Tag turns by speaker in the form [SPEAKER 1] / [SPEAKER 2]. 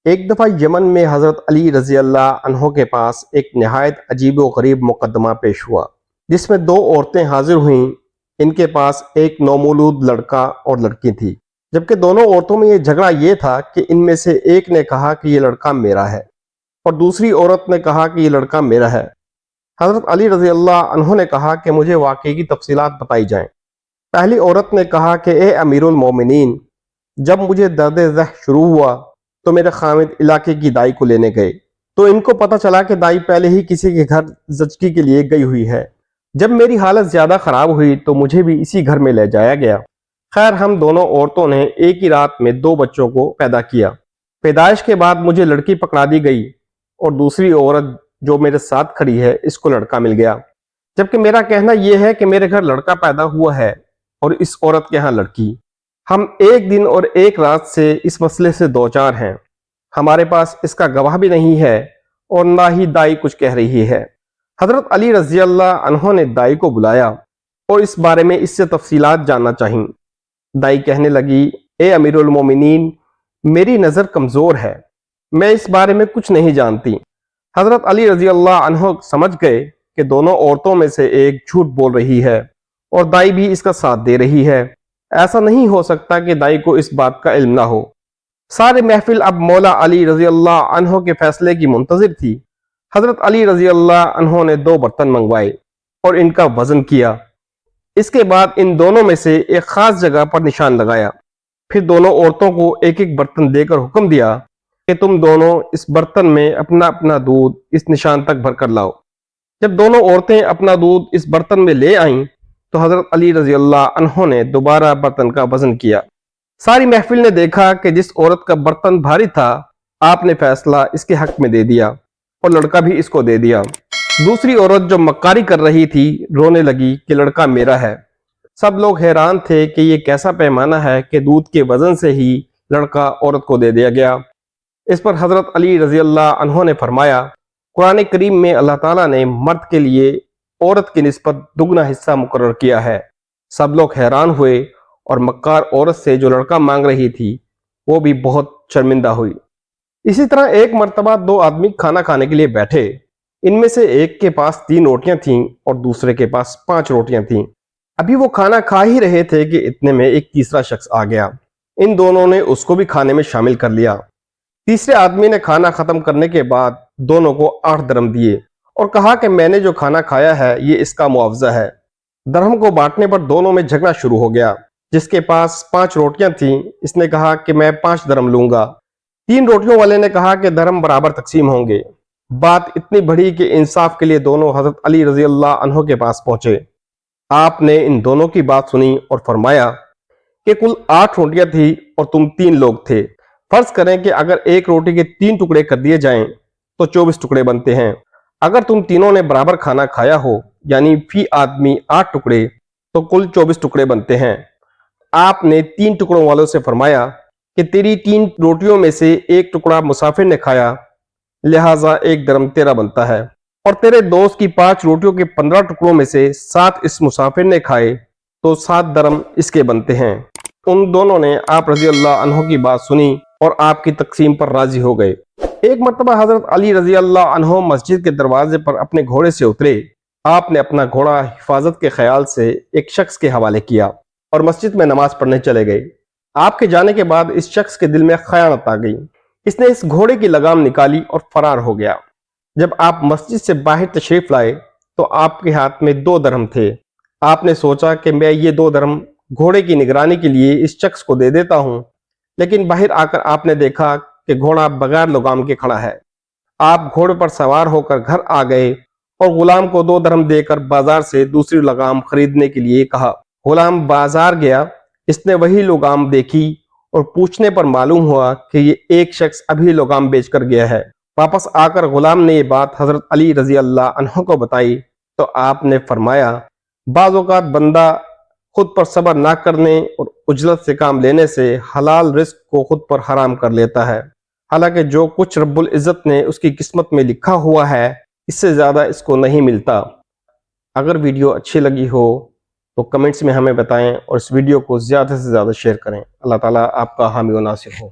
[SPEAKER 1] ایک دفعہ یمن میں حضرت علی رضی اللہ عنہ کے پاس ایک نہایت عجیب و غریب مقدمہ پیش ہوا، جس میں دو عورتیں حاضر ہوئیں۔ ان کے پاس ایک نومولود لڑکا اور لڑکی تھی، جبکہ دونوں عورتوں میں یہ جھگڑا یہ تھا کہ ان میں سے ایک نے کہا کہ یہ لڑکا میرا ہے اور دوسری عورت نے کہا کہ یہ لڑکا میرا ہے۔ حضرت علی رضی اللہ عنہ نے کہا کہ مجھے واقعے کی تفصیلات بتائی جائیں۔ پہلی عورت نے کہا کہ اے امیر المومنین، جب مجھے درد ذہ شروع ہوا تو میرے خامد علاقے کی دائی کو لینے گئے، تو ان کو پتہ چلا کہ دائی پہلے ہی کسی کے گھر زچگی کے لیے گئی ہوئی ہے۔ جب میری حالت زیادہ خراب ہوئی تو مجھے بھی اسی گھر میں لے جایا گیا۔ خیر، ہم دونوں عورتوں نے ایک ہی رات میں 2 بچوں کو پیدا کیا۔ پیدائش کے بعد مجھے لڑکی پکڑا دی گئی اور دوسری عورت جو میرے ساتھ کھڑی ہے اس کو لڑکا مل گیا، جبکہ میرا کہنا یہ ہے کہ میرے گھر لڑکا پیدا ہوا ہے اور اس عورت کے ہاں لڑکی۔ ہم ایک دن اور ایک رات سے اس مسئلے سے دوچار ہیں۔ ہمارے پاس اس کا گواہ بھی نہیں ہے اور نہ ہی دائی کچھ کہہ رہی ہے۔ حضرت علی رضی اللہ عنہ نے دائی کو بلایا اور اس بارے میں اس سے تفصیلات جاننا چاہیم۔ دائی کہنے لگی، اے امیر المومنین، میری نظر کمزور ہے، میں اس بارے میں کچھ نہیں جانتی۔ حضرت علی رضی اللہ عنہ سمجھ گئے کہ دونوں عورتوں میں سے ایک جھوٹ بول رہی ہے اور دائی بھی اس کا ساتھ دے رہی ہے۔ ایسا نہیں ہو سکتا کہ دائی کو اس بات کا علم نہ ہو۔ سارے محفل اب مولا علی رضی اللہ عنہ کے فیصلے کی منتظر تھی۔ حضرت علی رضی اللہ عنہ نے 2 برتن منگوائے اور ان کا وزن کیا۔ اس کے بعد ان دونوں میں سے ایک خاص جگہ پر نشان لگایا۔ پھر دونوں عورتوں کو ایک ایک برتن دے کر حکم دیا کہ تم دونوں اس برتن میں اپنا اپنا دودھ اس نشان تک بھر کر لاؤ۔ جب دونوں عورتیں اپنا دودھ اس برتن میں لے آئیں تو حضرت علی رضی اللہ عنہ نے دوبارہ برتن کا وزن کیا۔ ساری محفل نے دیکھا کہ جس عورت کا برتن بھاری تھا، آپ نے فیصلہ اس کے حق میں دے دیا اور لڑکا بھی اس کو دے دیا۔ دوسری عورت جو مکاری کر رہی تھی رونے لگی کہ لڑکا میرا ہے۔ سب لوگ حیران تھے کہ یہ کیسا پیمانہ ہے کہ دودھ کے وزن سے ہی لڑکا عورت کو دے دیا گیا۔ اس پر حضرت علی رضی اللہ عنہ نے فرمایا، قرآن کریم میں اللہ تعالیٰ نے مرد کے لیے عورت کی نسبت دگنا حصہ مقرر کیا ہے۔ سب لوگ حیران ہوئے اور مکار عورت سے جو لڑکا مانگ رہی تھی وہ بھی بہت شرمندہ ہوئی۔ اسی طرح ایک مرتبہ 2 آدمی کھانا کھانے کے لیے بیٹھے۔ ان میں سے ایک کے پاس 3 روٹیاں تھیں اور دوسرے کے پاس 5 روٹیاں تھیں۔ ابھی وہ کھانا کھا ہی رہے تھے کہ اتنے میں ایک تیسرا شخص آ گیا۔ ان دونوں نے اس کو بھی کھانے میں شامل کر لیا۔ تیسرے آدمی نے کھانا ختم کرنے کے بعد دونوں کو 8 درہم دیے اور کہا کہ میں نے جو کھانا کھایا ہے یہ اس کا معاوضہ ہے۔ درہم کو بانٹنے پر دونوں میں جھگڑا شروع ہو گیا۔ جس کے پاس 5 روٹیاں تھیں اس نے کہا کہ میں 5 درہم لوں گا۔ 3 روٹیوں والے نے کہا کہ درہم برابر تقسیم ہوں گے۔ بات اتنی بڑھی کہ انصاف کے لیے دونوں حضرت علی رضی اللہ عنہ کے پاس پہنچے۔ آپ نے ان دونوں کی بات سنی اور فرمایا کہ کل 8 روٹیاں تھیں اور تم 3 لوگ تھے۔ فرض کریں کہ اگر ایک روٹی کے 3 ٹکڑے کر دیے جائیں تو 24 ٹکڑے بنتے ہیں۔ اگر تم تینوں نے برابر کھانا کھایا ہو یعنی فی آدمی 8 ٹکڑے تو کل 24 ٹکڑے بنتے ہیں۔ آپ نے 3 ٹکڑوں والوں سے فرمایا کہ تیری 3 روٹیوں میں سے ایک ٹکڑا مسافر نے کھایا، لہٰذا 1 درہم تیرا بنتا ہے، اور تیرے دوست کی 5 روٹیوں کے 15 ٹکڑوں میں سے 7 اس مسافر نے کھائے تو 7 درہم اس کے بنتے ہیں۔ ان دونوں نے آپ رضی اللہ عنہ کی بات سنی اور آپ کی تقسیم پر راضی ہو گئے۔ ایک مرتبہ حضرت علی رضی اللہ عنہ مسجد کے دروازے پر اپنے گھوڑے سے اترے۔ آپ نے اپنا گھوڑا حفاظت کے خیال سے ایک شخص کے حوالے کیا اور مسجد میں نماز پڑھنے چلے گئے۔ آپ کے جانے کے بعد اس شخص کے دل میں خیانت آ گئی۔ اس نے اس گھوڑے کی لگام نکالی اور فرار ہو گیا۔ جب آپ مسجد سے باہر تشریف لائے تو آپ کے ہاتھ میں 2 درہم تھے۔ آپ نے سوچا کہ میں یہ 2 درہم گھوڑے کی نگرانی کے لیے اس شخص کو دے دیتا ہوں، لیکن باہر آ کر آپ نے دیکھا کہ گھوڑا بغیر لگام کے کھڑا ہے۔ آپ گھوڑے پر سوار ہو کر گھر آ گئے اور غلام کو 2 درہم دے کر بازار سے دوسری لگام خریدنے کے لیے کہا۔ غلام بازار گیا، اس نے وہی لگام دیکھی اور پوچھنے پر معلوم ہوا کہ یہ ایک شخص ابھی لگام بیچ کر گیا ہے۔ واپس آ کر غلام نے یہ بات حضرت علی رضی اللہ عنہ کو بتائی تو آپ نے فرمایا، بعض اوقات بندہ خود پر صبر نہ کرنے اور عجلت سے کام لینے سے حلال رزق کو خود پر حرام کر لیتا ہے، حالانکہ جو کچھ رب العزت نے اس کی قسمت میں لکھا ہوا ہے اس سے زیادہ اس کو نہیں ملتا۔ اگر ویڈیو اچھی لگی ہو تو کمنٹس میں ہمیں بتائیں اور اس ویڈیو کو زیادہ سے زیادہ شیئر کریں۔ اللہ تعالیٰ آپ کا حامی و ناصر ہو۔